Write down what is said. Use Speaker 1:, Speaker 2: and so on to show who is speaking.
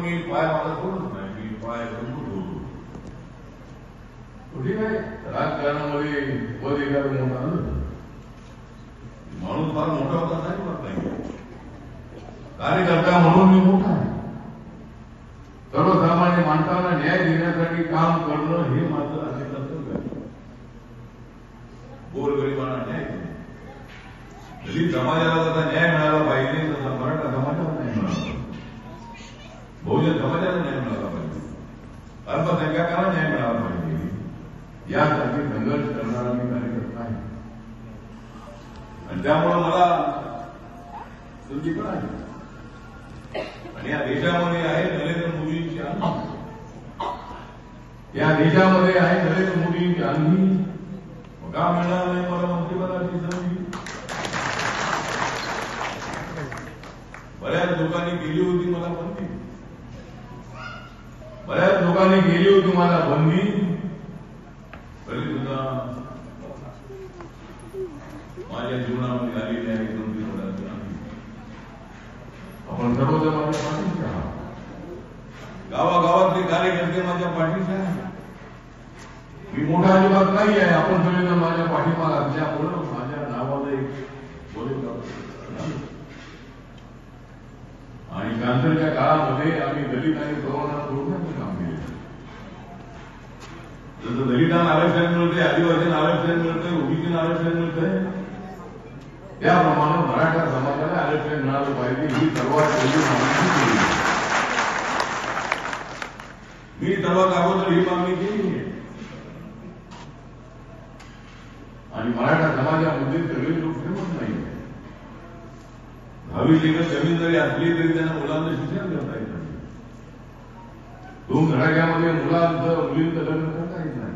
Speaker 1: मी पाय माझा सोडत नाही, मी पाय गंभीर होतो. ठीक आहे, राजकारणामध्ये पद एखादं मोठा आलं माणूस फार मोठा होता नाही म्हणत नाही, कार्यकर्ता म्हणून मी मोठा आहे. सर्वसामान्य माणसाला न्याय देण्यासाठी काम करणं हे माझं असे कर्तव्य आहे. गोरगरिबांना न्याय देणं, दलित समाजाला जसा न्याय मिळाला पाहिजे तसा मराठा समाजाला न्याय मिळाला पाहिजे, बहुजन समाजाला न्याय मिळाला पाहिजे, अल्पसंख्याकांना न्याय मिळाला पाहिजे, यासाठी संघर्ष करणारा मी कार्यकर्ता आहे. आणि त्यामुळे मला संधी पण आहे. आणि या देशामध्ये आहे नरेंद्र मोदींची आंधी, या देशामध्ये आहे नरेंद्र मोदींची आंधी. का मिळणार नाही मला मंत्रिपदाची संधी? बऱ्याच लोकांनी केली होती मला बंदी, बऱ्याच लोकांनी केली होती मला बंदी, तरी सुद्धा माझ्या जीवनामध्ये आलेली आहे मंत्रिपदाची आंधी. आपण सर्वजण माझ्या पाठीशी आहात, गावागावातले कार्यकर्ते माझ्या पाठीशी आहेत. मी मोठा अजिबात नाही आहे, आपण सगळेजण माझ्या पाठीमाग असल्यामुळं माझ्या नावाला एक आणि कॅन्सरच्या काळामध्ये आम्ही दलित आणि प्रवर्गाला जोडण्याचं काम केलं. जसं दलितांना आरक्षण मिळते, आदिवासींना आरक्षण मिळते, ओबीसींना आरक्षण मिळतंय, त्याप्रमाणे मराठा समाजाला आरक्षण मिळालं पाहिजे ही सर्वात पहिली मागणी केली. मी सर्वात अगोदर ही मागणी केली आहे. आणि मराठा समाजामध्ये सगळे लोक श्रीमंत नाही. 10वी एकर जमीन जरी असली तरी त्यांना मुलांना शिक्षण करता येत नाही. 2 धडाक्यामध्ये मुलांचं मुलींचं लग्न करता येत नाही.